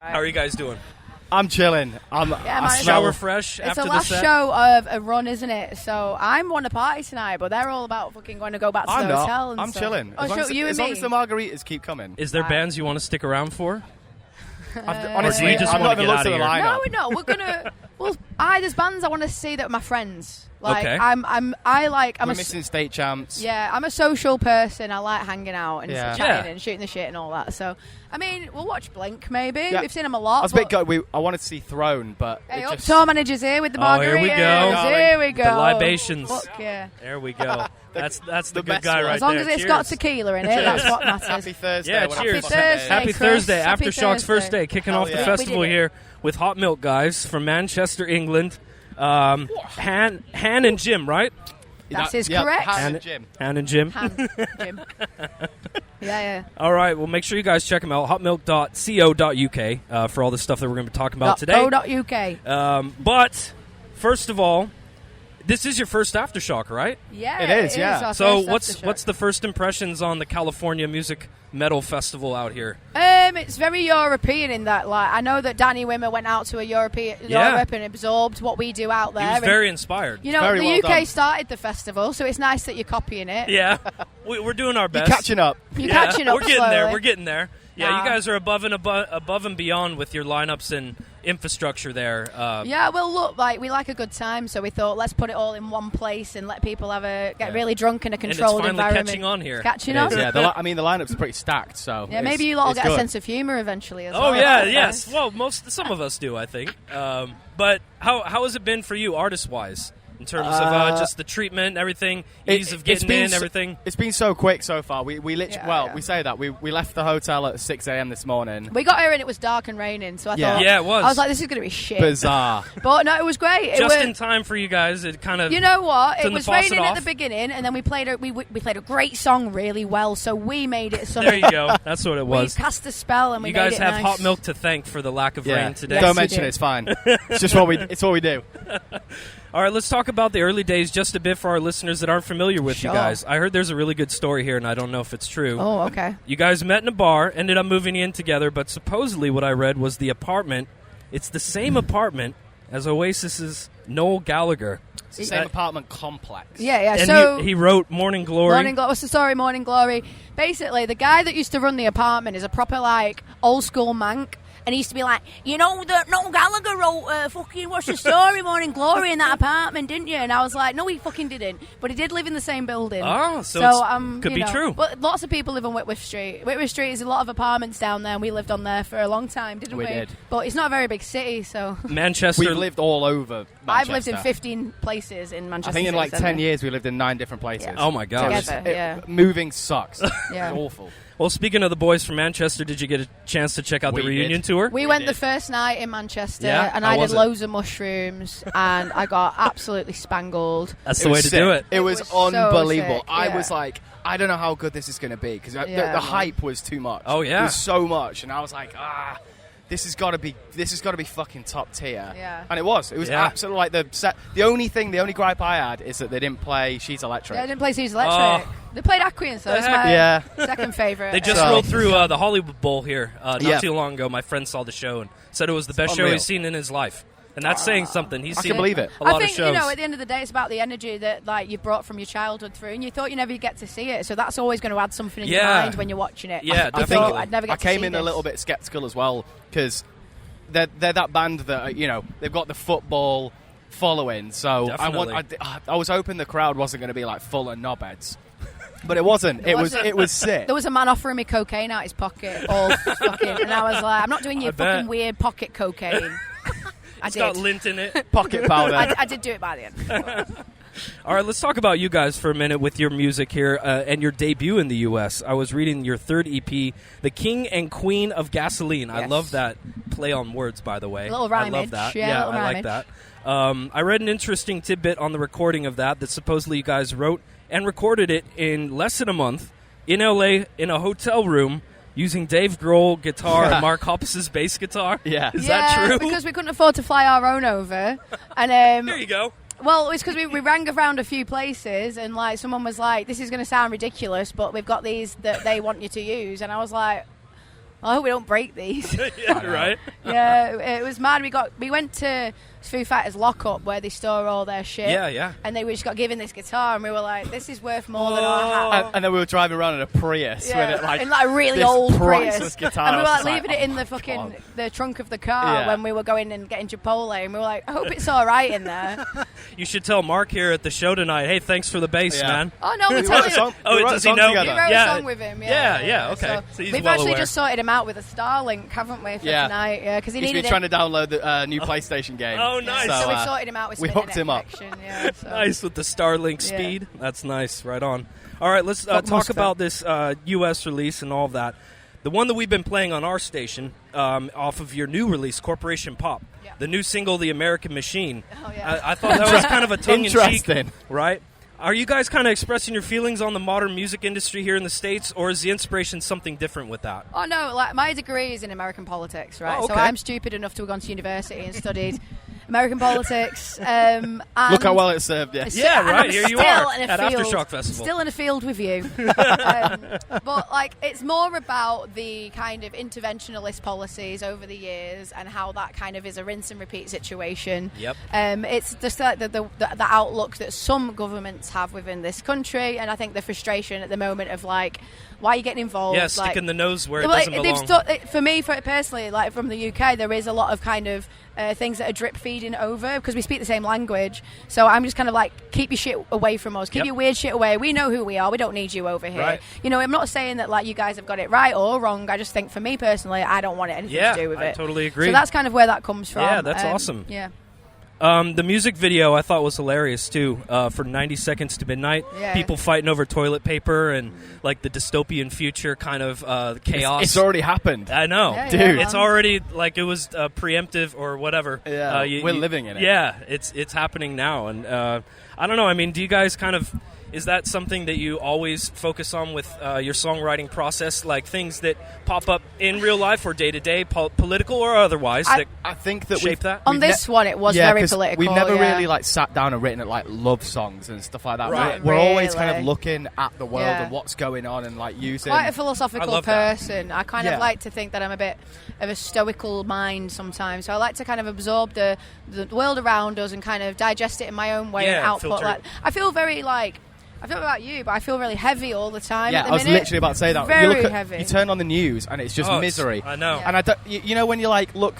How are you guys doing? I'm chilling. I'm shower fresh it's after the last set? show of a run, isn't it? So I'm on a party tonight, but they're all about fucking going to go back to the hotel. And I'm stuff. chilling. Oh, as long as the margaritas keep coming. Is there bands you want to stick around for? Honestly, just I've wanna not even get looked at the outta here? lineup. No, we're gonna. Well, there's bands I want to see that are my friends. Like Okay. I'm missing state champs. Yeah, I'm a social person. I like hanging out and Yeah. chatting Yeah. and shooting the shit and all that. So, I mean, we'll watch Blink maybe. Yeah. We've seen them a lot. I was a bit gutted. I wanted to see Throne, but Hey, it up, just... tour manager's here with the margaritas. Here we go. Here we go. The libations. Fuck yeah. There we go. That's the good best guy one. right As long there. as it's Cheers. got tequila in it, that's what matters. Happy Thursday. Yeah, whatever cheers. the fuck it is. Happy Happy Chris. Thursday. Happy Aftershock's first Thursday. day. Kicking Hell off the yeah. festival We did it. here with Hot Milk guys from Manchester, England. Han and Jim, right? That is Yep, correct. Han and Jim. Han and Jim. Jim. Yeah. All right, well, make sure you guys check them out. hotmilk.co.uk for all the stuff that we're going to be talking about today. .co.uk. But first of all, this is your first Aftershock, right? Yeah, It is, yeah. our So first what's Aftershock. the first impressions on the California Music Metal Festival out here? It's very European in that. Like, I know that Danny Wimmer went out to Europe and absorbed what we do out there. He was and, very inspired. you know, Very the well UK done. started the festival, so it's nice that you're copying it. Yeah, we're doing our best. You're catching up. You're catching up We're getting there. slowly. We're getting there. Yeah, Nah. you guys are above and beyond with your lineups and infrastructure there. Yeah, well, look, like we like a good time, so we thought let's put it all in one place and let people get really drunk in a controlled finally environment. catching on here. It's catching It on. is, yeah. The lineup's pretty stacked, so Yeah, maybe you lot will it's get a good. sense of humour eventually as well. Oh yeah, That's yes. nice. Well, some of us do, I think. But how has it been for you, artist-wise, in terms of just the treatment, everything, ease of getting in, everything? It's been so quick so far. We literally, Yeah. we say that we left the hotel at 6 a.m. this morning. We got here and it was dark and raining, so I thought... Yeah, it was. I was like, this is going to be shit. Bizarre. But no, it was great. Just it in was, time for you guys. It kind of. You know what? It Turn the was faucet raining at off. the beginning, and then we played a great song really well, so we made it sunny. There you go. That's what it We was. cast a spell and we You made guys it have nice. Hot Milk to thank for the lack of Yeah. rain today. Yes, Don't we mention do. it. It's fine. It's just what we do. All right, let's talk about the early days just a bit for our listeners that aren't familiar with you Sure. guys. I heard there's a really good story here, and I don't know if it's true. Oh, okay. You guys met in a bar, ended up moving in together, but supposedly what I read was the apartment. It's the same apartment as Oasis's Noel Gallagher. It's the same apartment complex. Yeah. And So he wrote Morning Glory. What's the story? Morning Glory. Basically, the guy that used to run the apartment is a proper like old school mank. And he used to be like, you know, that Noel Gallagher wrote fucking What's the Story, Morning Glory in that apartment, didn't you? And I was like, no, he fucking didn't. But he did live in the same building. Oh, so could you be know, true. But lots of people live on Whitworth Street. Whitworth Street is a lot of apartments down there, and we lived on there for a long time, didn't we? We did. But it's not a very big city, so... Manchester. We've lived all over Manchester. I've lived in 15 places in Manchester. I think in like City 10 Centre. years we lived in 9 different places. Yeah. Oh, my gosh. Together, yeah. Moving sucks. Yeah. It's awful. Well, speaking of the boys from Manchester, did you get a chance to check out the We reunion did. tour? We went the first night in Manchester, Yeah? and How I did was it? loads of mushrooms, and I got absolutely spangled. That's the way to do it. It was was so unbelievable. sick, I yeah. was like, I don't know how good this is going to be because Yeah, the man. hype was too much. Oh, yeah. It was so much, and I was like, this has got to be fucking top tier. Yeah. And it was. It was Yeah. absolutely like the set. The only gripe I had is that they didn't play She's Electric. Yeah, I didn't play Seas Electric. They played Aquarius, so it's my Yeah. second favourite. They just So- rolled through the Hollywood Bowl here not Yeah. too long ago. My friend saw the show and said it was the best show unreal. he's seen in his life. And that's saying something. He's I seen can believe it. a lot I think, of shows. you know, at the end of the day, it's about the energy that like you brought from your childhood through, and you thought you never get to see it, so that's always going to add something in your Yeah. mind when you're watching it. Yeah, I definitely. thought I'd never get I to came see in a this. little bit skeptical as well because they're that band that they've got the football following. So Definitely. I was hoping the crowd wasn't going to be like full of knobheads, but it wasn't. It was sick. There was a man offering me cocaine out his pocket, all fucking, and I was like, I'm not doing your I bet. fucking weird pocket cocaine. I It's did. got lint in it. Pocket powder. I did do it by the end. All right, let's talk about you guys for a minute with your music here and your debut in the U.S. I was reading your third EP, The King and Queen of Gasoline. I Yes. love that play on words, by the way. A little I love rhymage. that. Yeah, a little I like rhymage. that. I read an interesting tidbit on the recording of that supposedly you guys wrote and recorded it in less than a month in L.A. in a hotel room using Dave Grohl guitar and Mark Hoppus's bass guitar. Yeah. Is that true? Because we couldn't afford to fly our own over, and There you go. well, it's because we rang around a few places, and like someone was like, "This is going to sound ridiculous, but we've got these that they want you to use," and I was like, I hope we don't break these. Yeah, right. Yeah, it was mad. We went to Foo Fighters lockup where they store all their shit. Yeah. And we just got given this guitar, and we were like, "This is worth more than our hat." And then we were driving around in a Prius with it, like, in like a really this old priceless Prius. guitar. And we were I was like just leaving it in the fucking the trunk of the car when we were going and getting Chipotle, and we were like, "I hope it's all right in there." You should tell Mark here at the show tonight, hey, thanks for the bass, man. Oh no, We we're wrote a telling song. Oh, we wrote does a he song know? together. We wrote Yeah. a song with him. Yeah, okay. So he's we've well actually aware. just sorted him out with a Starlink, haven't we, for tonight? Yeah, because he He's needed been trying to download the new PlayStation game. Oh, nice. So we've sorted him out with we some hooked him up. connection, yeah, so. Nice with the Starlink Yeah. speed. That's nice. Right on. All right, let's Got talk Mustang. about this U.S. release and all of that. The one that we've been playing on our station off of your new release, Corporation Pop. Yeah. The new single, The American Machine. Oh, yeah. I thought that was kind of a tongue-in-cheek, Interesting. right? Are you guys kind of expressing your feelings on the modern music industry here in the States, or is the inspiration something different with that? Oh no, like my degree is in American politics, right? Oh, okay. So I'm stupid enough to have gone to university and studied American politics. And Look how well it served you. Yeah, and right, I'm here you still are in a at field, Aftershock Festival. Still in a field with you. But like, it's more about the kind of interventionalist policies over the years and how that kind of is a rinse and repeat situation. Yep. It's just like the outlook that some governments have within this country, and I think the frustration at the moment of like, why are you getting involved? Yeah, like, sticking the nose where it well, doesn't belong. for me, personally, like from the UK, there is a lot of kind of things that are drip feeding over because we speak the same language. So I'm just kind of like, keep your shit away from us. Keep your weird shit away. We know who we are. We don't need you over here. Right. You know, I'm not saying that like you guys have got it right or wrong. I just think for me personally, I don't want anything to do with I it. totally agree. So that's kind of where that comes from. Yeah, that's awesome. Yeah. The music video I thought was hilarious too. For 90 Seconds to Midnight, Yeah. people fighting over toilet paper and like the dystopian future kind of chaos. It's already happened. I know, Yeah, Dude. yeah, It's man. already like it was preemptive or whatever. Yeah, we're living in it. Yeah, it's happening now, and I don't know. I mean, do you guys kind of? Is that something that you always focus on with your songwriting process, like things that pop up in real life or day to day, political or otherwise? that I think that shape that On this one, it was very 'cause political. We've never yeah. really like sat down and written like love songs and stuff like that. Right. We're always kind Really. of looking at the world Yeah. and what's going on and like using. Quite a I philosophical love that. person. I kind Yeah. of like to think that I'm a bit of a stoical mind sometimes. So I like to kind of absorb the world around us and kind of digest it in my own way and Yeah, output. filter Like it. I feel very like. I don't know about you, but I feel really heavy all the time. Yeah, at the I was minute. literally about to say that. Very you look at, heavy. You turn on the news and it's just Oh, misery. I know. Yeah. And I don't, you know when you like look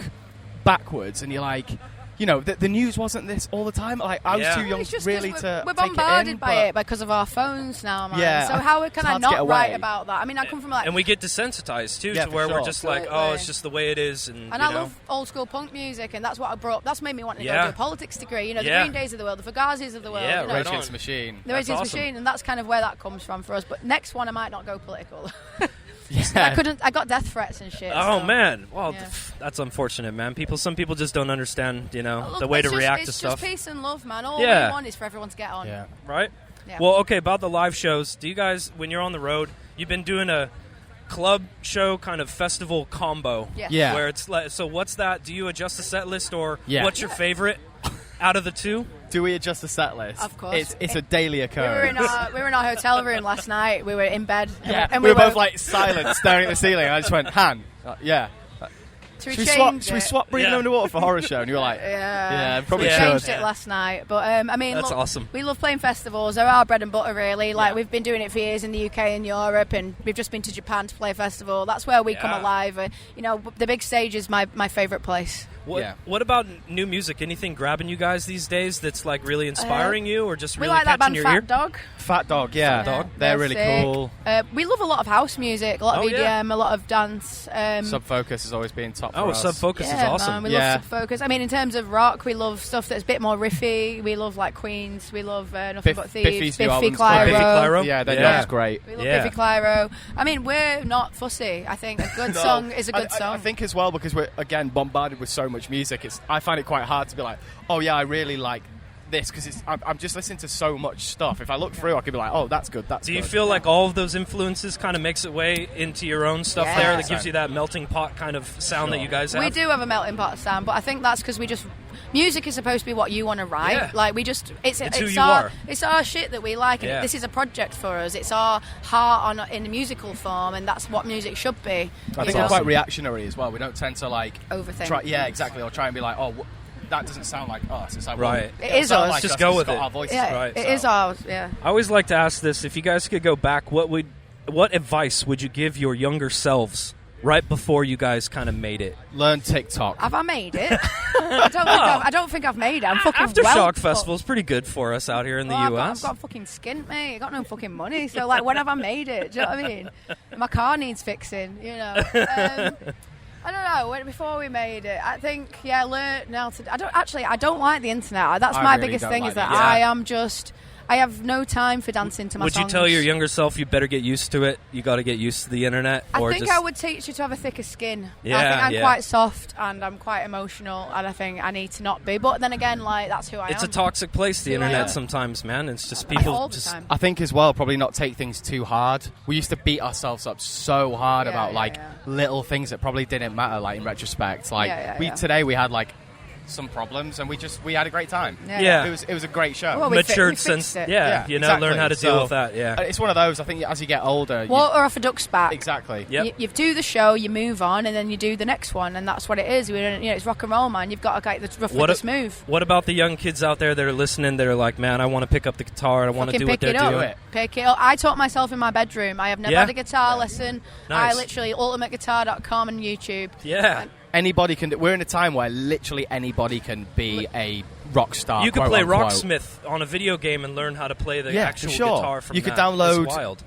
backwards and you're like, you know, the news wasn't this all the time. Like I was Yeah. too young It's just really 'cause to we're take bombarded it in, by but it because of our phones now, man. Yeah, So how it's can I hard to get not write away. about that? I mean, I come from like, and we get desensitized too, Yeah, to for where we're sure. just like, oh, Absolutely. it's just the way it is, and and you I know. love old school punk music, and that's what I brought. That's made me want to go Yeah. do a politics degree. You know, the Yeah. Green Days of the world, the Fugazis of the world. Yeah, you know, right Rage Against on. the Machine. The That's Rage awesome. Machine, and that's kind of where that comes from for us. But next one, I might not go political. Yeah. I got death threats and shit. Oh so. man, well, Yeah. that's unfortunate, man. Some people just don't understand, you know, Look, the way to it's just- react to it's stuff, just peace and love, man. All Yeah. we want is for everyone to get on. Yeah. right? Yeah. Well, okay, about the live shows, do you guys, when you're on the road, you've been doing a club show kind of festival combo, Yes. Yeah. where it's like, so what's that? Do you adjust the set list, or Yeah. what's your favorite out of the two? Do we adjust the set list? Of course. It's a daily We occurrence. were in our hotel room last night. We were in bed. Yeah, we were both like silent, staring at the ceiling. I just went, Han, yeah. Should Should we swap breathing Yeah. underwater for horror show? And you were like, Yeah, probably we should. changed Yeah. it last night, but I mean, That's look, awesome. We love playing festivals. They're our bread and butter, really. Like we've been doing it for years in the UK and Europe, and we've just been to Japan to play a festival. That's where we come Yeah. alive. You know, the big stage is my favourite place. What, Yeah. what about new music? Anything grabbing you guys these days that's like really inspiring you, or just We really like that catching band your Fat ear? Dog. Fat Dog, yeah. Dog. They're really sick. cool. We love a lot of house music, a lot of Oh, EDM, yeah. a lot of dance. Subfocus has always been top for Oh, us. Subfocus is Yeah, awesome. man, we Yeah. love Subfocus. I mean, in terms of rock, we love stuff that's a bit more riffy. We love like Queens. We love Nothing But Thieves. Biffy's new Biffy album's Clyro. great. Biffy Clyro? Yeah, their Yeah. album's great. We love Yeah. Biffy Clyro. I mean, we're not fussy. I think a good No. song is a good song. I think as well because we're again bombarded with so much music. I find it quite hard to be like, oh yeah, I really like this because I'm just listening to so much stuff. If I look through, I could be like, oh, that's good. Do you feel like all of those influences kind of makes its way into your own stuff there that gives you that melting pot kind of sound that you guys have? We do have a melting pot sound, but I think that's because music is supposed to be what you want to write. Yeah. Like it's who you are. It's our shit that we like. And this is a project for us. It's our heart in a musical form, and that's what music should be. I think we're quite reactionary as well. We don't tend to overthink. Exactly, or try and be like, oh, that doesn't sound like us. It's like, right. Well, it is us. Like just us. go It's with got it. Our voices, It is ours. Yeah. I always like to ask this: if you guys could go back, what advice would you give your younger selves right before you guys kind of made it? Learn TikTok. Have I made it? I don't think I've made it. I'm fucking Aftershock Festival's pretty good for us out here in the US. I've got fucking skint, mate. I got no fucking money. So, like, when have I made it? Do you know what I mean? My car needs fixing, you know. I don't know. Before we made it, I think, learn now to... I don't like the internet. That's my biggest thing, is that I have no time for dancing to my songs. Would you tell your younger self you better get used to it? You got to get used to the internet? I think I would teach you to have a thicker skin. Yeah, I think I'm quite soft and I'm quite emotional, and I think I need to not be. But then again, like, that's who I am. It's a toxic place, the internet, sometimes, man. It's just people all the time. I think as well, probably not take things too hard. We used to beat ourselves up so hard about little things that probably didn't matter. Like in retrospect, today we had like some problems, and we had a great time. It was a great show. Well, matured since exactly. Learn how to deal with that. It's one of those, I think, as you get older, water off a duck's back. Exactly. You do the show, you move on, and then you do the next one, and that's what it is. It's rock and roll, man. You've got to get the rough with the smooth. What about the young kids out there that are listening that are like, man, I want to pick up the guitar, I want to do what they're doing? Pick it up. I taught myself in my bedroom. I have never had a guitar lesson. Nice. I literally ultimateguitar.com and YouTube. Anybody can. We're in a time where literally anybody can be a rock star. You could play Rocksmith on a video game and learn how to play the actual guitar from You could that. download It's wild.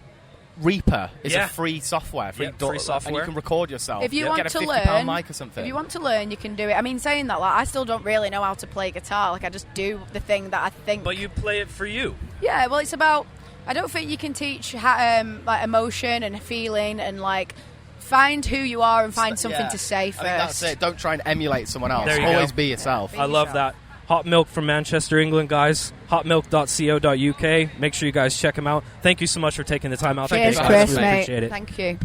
Reaper. It's a free software, free software, and you can record yourself. If you want to learn, mic or something. If you want to learn, you can do it. I mean, saying that, like, I still don't really know how to play guitar. Like, I just do the thing that I think. But you play it for you. Yeah. Well, it's about. I don't think you can teach like emotion and feeling and like. Find who you are and find something to say first. I think that's it. Don't try and emulate someone else. Always be yourself. I love that. Hot Milk from Manchester, England, guys. Hotmilk.co.uk. Make sure you guys check them out. Thank you so much for taking the time out. Cheers, Chris, mate. appreciate it. Thank you.